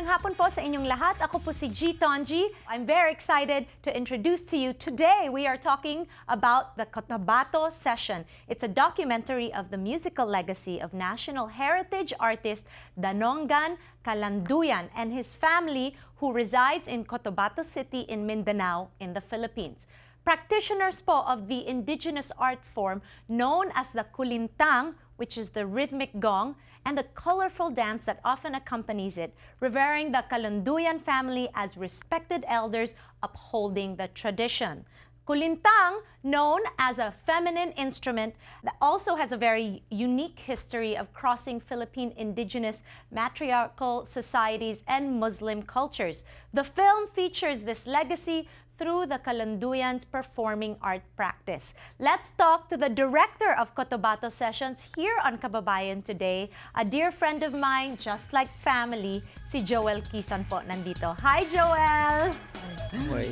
Magandang hapon po sa inyong lahat. Ako po si G. Tonji. I'm very excited to introduce to you today. We are talking about the Cotabato Session. It's a documentary of the musical legacy of national heritage artist Danongan Kalundayan and his family who resides in Cotabato City in Mindanao in the Philippines. Practitioners po of the indigenous art form known as the kulintang, which is the rhythmic gong, and the colorful dance that often accompanies it, revering the Kalundayan family as respected elders upholding the tradition. Kulintang, known as a feminine instrument, that also has a very unique history of crossing Philippine indigenous matriarchal societies and Muslim cultures. The film features this legacy through the Kalundayan's performing art practice. Let's talk to the director of Cotabato Sessions here on Kababayan Today, a dear friend of mine, just like family, si Joel Quizon po nandito. Hi, Joel! Hi.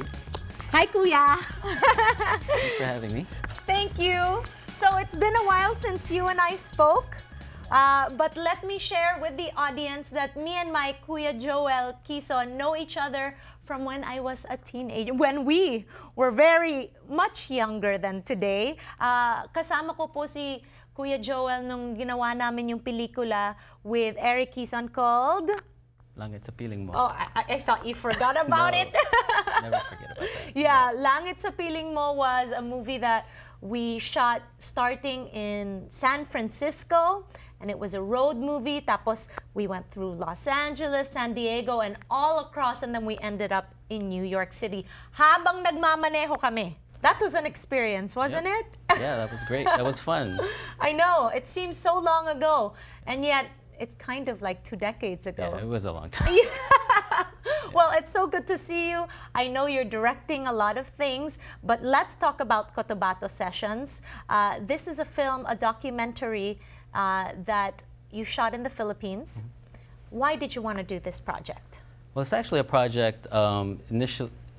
Hi, Kuya! Thanks for having me. Thank you. So it's been a while since you and I spoke, but let me share with the audience that me and my Kuya Joel Quizon know each other from when I was a teenager, when we were very much younger than today. Kasama ko po si Kuya Joel nung ginawa namin yung pelikula with Eric Quizon called Langit sa Piling Mo. Oh, I thought you forgot about it. Never forget about that. Yeah, Langit sa Piling Mo was a movie that we shot starting in San Francisco, and it was a road movie. Tapos we went through Los Angeles, San Diego, and all across, and then we ended up in New York City. Habang nagmamaneho kami. That was an experience, wasn't it? Yeah, that was great. That was fun. I know, it seems so long ago, and yet it's kind of like 2 decades ago. Yeah, it was a long time. Well, it's so good to see you. I know you're directing a lot of things, but let's talk about Cotabato Sessions. This is a film, a documentary that you shot in the Philippines. Why did you want to do this project? Well, it's actually a project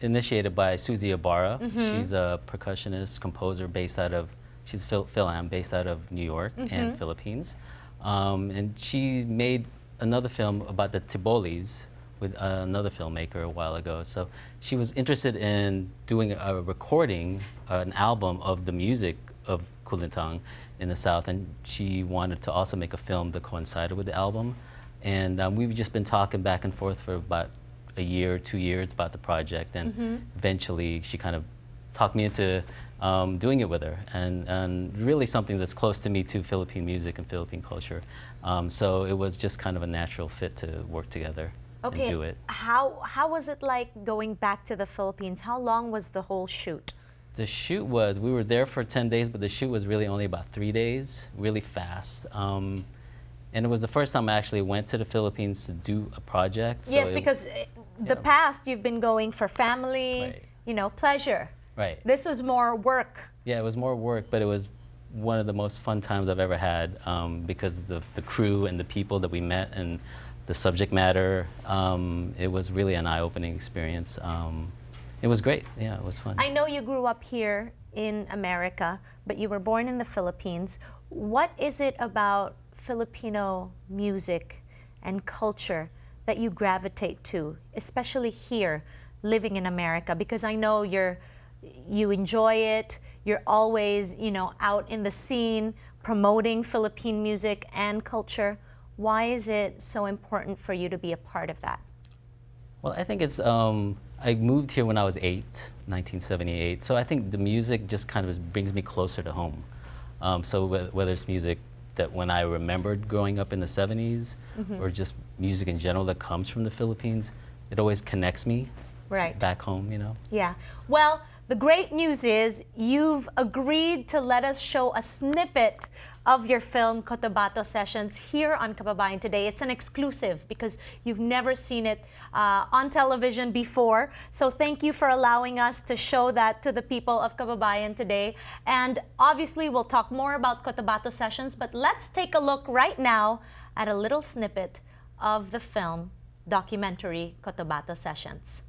initiated by Susie Ibarra. She's a percussionist, composer based out of, she's Fil-Am, based out of New York and Philippines. And she made another film about the Tibolis with another filmmaker a while ago. So she was interested in doing a recording, an album of the music of Kulintang in the South, and she wanted to also make a film that coincided with the album. And we've just been talking back and forth for about a year, 2 years about the project, and eventually she kind of talked me into doing it with her, and really something that's close to me too, Philippine music and Philippine culture. So it was just kind of a natural fit to work together and do it. How was it like going back to the Philippines? How long was the whole shoot? The shoot was, we were there for 10 days, but the shoot was really only about 3 days, really fast. And it was the first time I actually went to the Philippines to do a project. So Yes, because the past you've been going for family, you know, pleasure. Right. This was more work. Yeah, it was more work, but it was one of the most fun times I've ever had because of the crew and the people that we met and the subject matter. It was really an eye-opening experience. It was great. Yeah, it was fun. I know you grew up here in America, but you were born in the Philippines. What is it about Filipino music and culture that you gravitate to, especially here, living in America? Because I know you enjoy it. You're always, you know, out in the scene promoting Philippine music and culture. Why is it so important for you to be a part of that? Well, I think it's, I moved here when I was 8, 1978. So I think the music just kind of brings me closer to home. So whether it's music that when I remembered growing up in the 70s, or just music in general that comes from the Philippines, it always connects me back home, you know? Yeah. Well, the great news is you've agreed to let us show a snippet of your film Cotabato Sessions here on Kababayan Today. It's an exclusive because you've never seen it on television before. So thank you for allowing us to show that to the people of Kababayan Today. And obviously we'll talk more about Cotabato Sessions, but let's take a look right now at a little snippet of the film documentary Cotabato Sessions.